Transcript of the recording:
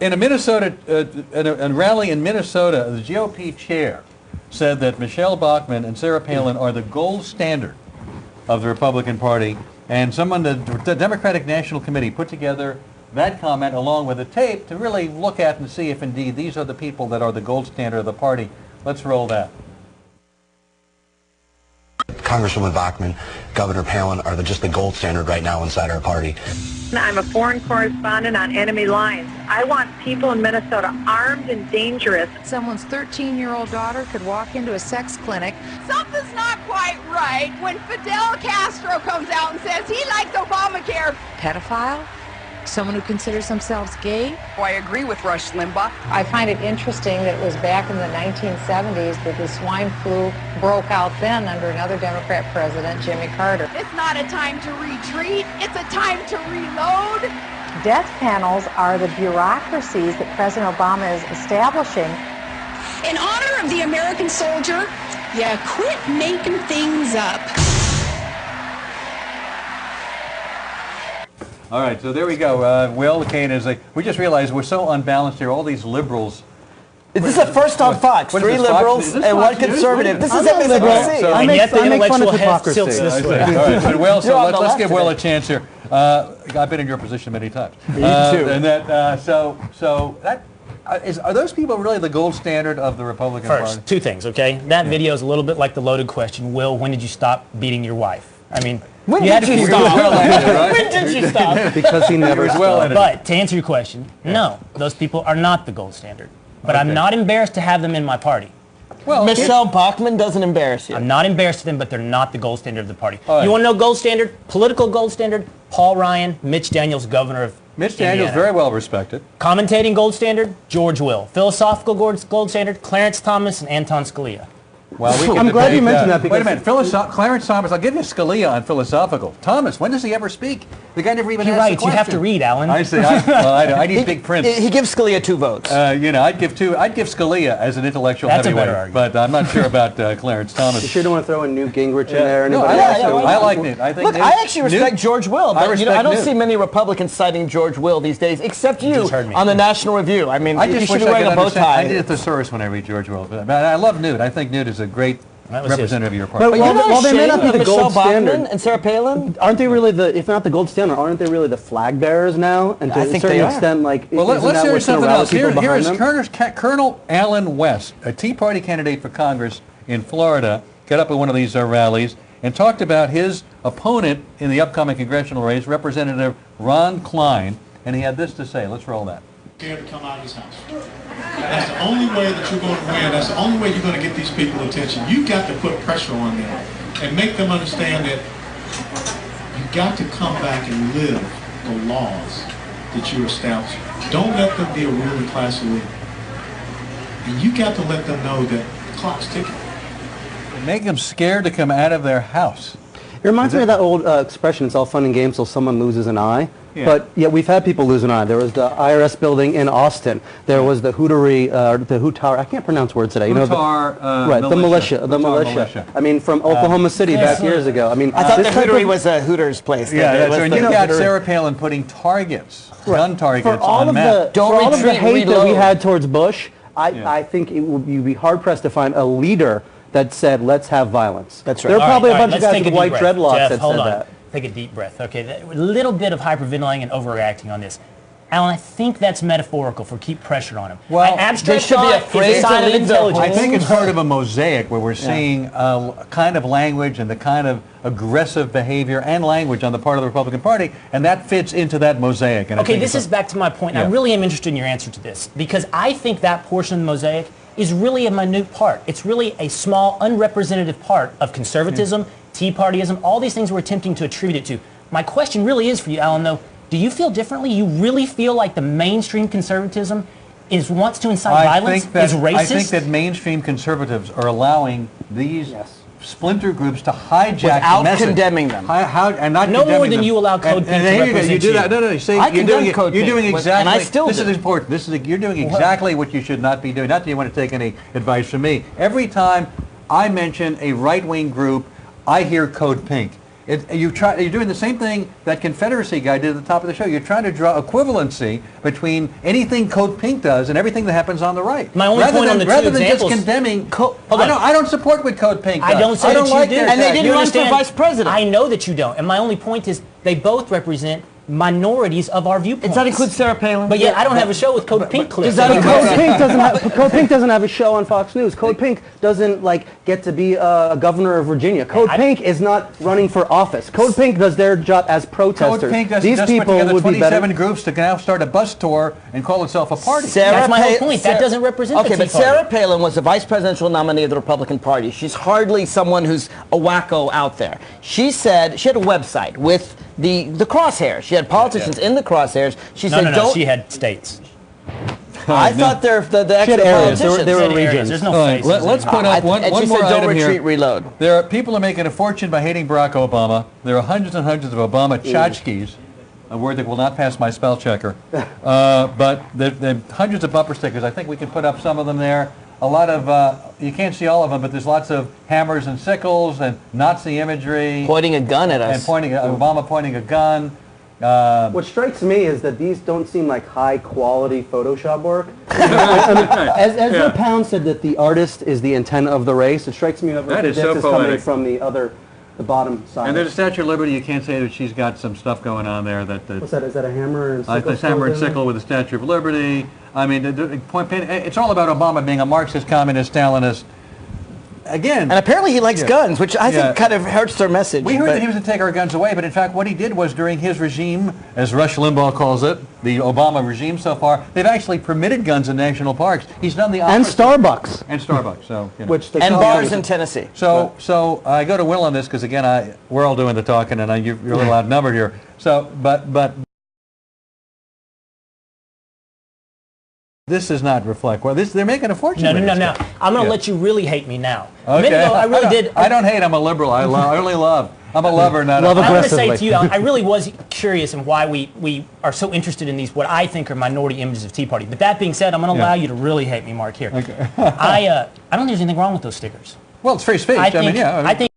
In a Minnesota, in a rally in Minnesota, the GOP chair said that Michelle Bachmann and Sarah Palin are the gold standard of the Republican Party, and someone, the Democratic National Committee, put together that comment along with a tape to really look at and see if indeed these are the people that are the gold standard of the party. Let's roll that. Congresswoman Bachmann, Governor Palin are just the gold standard right now inside our party. I'm a foreign correspondent on enemy lines. I want people in Minnesota armed and dangerous. Someone's 13-year-old daughter could walk into a sex clinic. Something's not quite right when Fidel Castro comes out and says he likes Obamacare. Pedophile? Someone who considers themselves gay? Oh, I agree with Rush Limbaugh. I find it interesting that it was back in the 1970s that the swine flu broke out then under another Democrat president, Jimmy Carter. It's not a time to retreat, it's a time to reload. Death panels are the bureaucracies that President Obama is establishing. In honor of the American soldier, yeah, quit making things up. All right, so there we go. Will Kane is like, we just realized we're so unbalanced here. All these liberals. Is this the first on Fox? What 3 liberals and 1 conservative. This is MSNBC. So, and yet the intellectual head tilts this way. All right, but Will, so let's give Will a chance here. I've been in your position many times. Me too. And that, are those people really the gold standard of the Republican Party? First, 2 things, okay? That video is a little bit like the loaded question. Will, when did you stop beating your wife? I mean, when did you stop? When did you stop? Because he never stopped. But to answer your question, no, those people are not the gold standard. But I'm not embarrassed to have them in my party. Well, Michelle Bachmann doesn't embarrass you. I'm not embarrassed to them, but they're not the gold standard of the party. Right. You want to know gold standard? Political gold standard? Paul Ryan, Mitch Daniels, governor of Mitch Daniels, very well respected. Commentating gold standard? George Will. Philosophical gold standard? Clarence Thomas and Anton Scalia. Well, I'm glad you mentioned that because... Wait a minute, Clarence Thomas, I'll give you Scalia on philosophical. Thomas, when does he ever speak? The guy never even asked the question. You have to read, Alan. I see. I need big print. He gives Scalia 2 votes. I'd give Scalia as an intellectual That's heavyweight, a better argument. but I'm not sure about Clarence Thomas. You sure don't want to throw in Newt Gingrich in there? No, I like Newt. I think Look, I actually respect George Will, but I don't Newt. see many Republicans citing George Will these days, except you on the National Review. I mean, you should be wearing a bow tie. I need a thesaurus when I read George Will. But I love Newt. I think Newt is a great representative of your party. But while they may not be the gold standard, and Sarah Palin, aren't they really if not the gold standard, aren't they really the flag bearers now? And to a certain extent, like, well, let's hear something else. Here is them? Colonel Alan West, a Tea Party candidate for Congress in Florida, got up at one of these rallies and talked about his opponent in the upcoming congressional race, Representative Ron Klein, and he had this to say. Let's roll that. Scared to come out of his house. That's the only way that you're going to win. That's the only way you're going to get these people attention. You've got to put pressure on them and make them understand that you've got to come back and live the laws that you establish. Don't let them be a ruling class elite. And you got to let them know that the clock's ticking. Make them scared to come out of their house. It reminds me of that old expression, it's all fun and games till someone loses an eye. Yeah. But yeah, we've had people lose an eye. There was the IRS building in Austin. There was the Hootery, the Hoot Tower. I can't pronounce words today. Right, the militia. I mean, from Oklahoma City back years ago. I mean, I thought the Hootery was a Hooters place. Yeah, that's right. And you got Sarah Palin putting targets, gun targets for all on of maps. for all of the hate that we had towards Bush, I think you'd be hard pressed to find a leader that said, let's have violence. That's right. There are probably a bunch of guys with white dreadlocks that said that. Take a deep breath. Okay, a little bit of hyperventilating and overreacting on this. Alan, I think that's metaphorical for keep pressure on him. Well, they should be afraid to sign of intelligence. I think it's part of a mosaic where we're seeing a kind of language and the kind of aggressive behavior and language on the part of the Republican Party, and that fits into that mosaic. And okay, this is back to my point. Yeah. I really am interested in your answer to this, because I think that portion of the mosaic is really a minute part. It's really a small, unrepresentative part of conservatism, Tea Partyism, all these things we're attempting to attribute it to. My question really is for you, Alan, though, do you feel differently? You really feel like the mainstream conservatism wants to incite violence, is racist? I think that mainstream conservatives are allowing these splinter groups to hijack without the message. Condemning them. And not no more than them. you allow Code Pink to represent you do that. No, you say you're doing exactly. And I still this is important. You're doing exactly what you should not be doing. Not that you want to take any advice from me. Every time I mention a right-wing group, I hear Code Pink. You're doing the same thing that Confederacy guy did at the top of the show. You're trying to draw equivalency between anything Code Pink does and everything that happens on the right. My only point on the two rather than examples, just condemning. I don't support what Code Pink does. I don't say that you like do. And they didn't run for vice president. I know that you don't. And my only point is they both represent minorities of our viewpoints. Does that include Sarah Palin? But yet I don't have a show with Code Pink clips. Code Pink doesn't have a show on Fox News. Code Pink doesn't get to be a governor of Virginia. Code Pink is not running for office. Code Pink does their job as protesters. Code Pink These just people put together would be 27 better. groups to now start a bus tour and call itself a party. That's my whole point. That doesn't represent the Tea but Party. Sarah Palin was the vice presidential nominee of the Republican Party. She's hardly someone who's a wacko out there. She said she had a website with the crosshairs. She had politicians in the crosshairs. She said, No, she had states. I thought they're the extra areas. politicians. There were regions. There's no Right, faces. let's put up one and she more said, don't item retreat, here. reload. There are people are making a fortune by hating Barack Obama. There are hundreds and hundreds of Obama tchotchkes, a word that will not pass my spell checker. But there are hundreds of bumper stickers. I think we can put up some of them there. A lot of, you can't see all of them, but there's lots of hammers and sickles and Nazi imagery. Pointing a gun at us. And Obama pointing a gun. What strikes me is that these don't seem like high-quality Photoshop work. As Ezra Pound said that the artist is the intent of the race, it strikes me that is this so is coming poetic. from the bottom side. And there's a Statue of Liberty. You can't say that she's got some stuff going on there. What's that? Is that a hammer and sickle? It's hammer and sickle with the Statue of Liberty. I mean, it's all about Obama being a Marxist, communist, Stalinist. Again. And apparently he likes guns, which I think kind of hurts their message. We heard that he was to take our guns away, but in fact what he did was during his regime, as Rush Limbaugh calls it, the Obama regime so far, they've actually permitted guns in national parks. He's done the opposite. And Starbucks. And Starbucks, so, you know. And bars in Tennessee. So I go to Will on this because, again, we're all doing the talking and you're a little outnumbered here. So, but this does not reflect. Well, they're making a fortune. No. I'm going to let you really hate me now. Okay. A minute ago, I really did. I don't hate. I'm a liberal. I only love. I'm a lover, not love a... I want to say to you, I really was curious in why we are so interested in these, what I think are minority images of Tea Party. But that being said, I'm going to allow you to really hate me, Mark, here. Okay. I don't think there's anything wrong with those stickers. Well, it's free speech. I think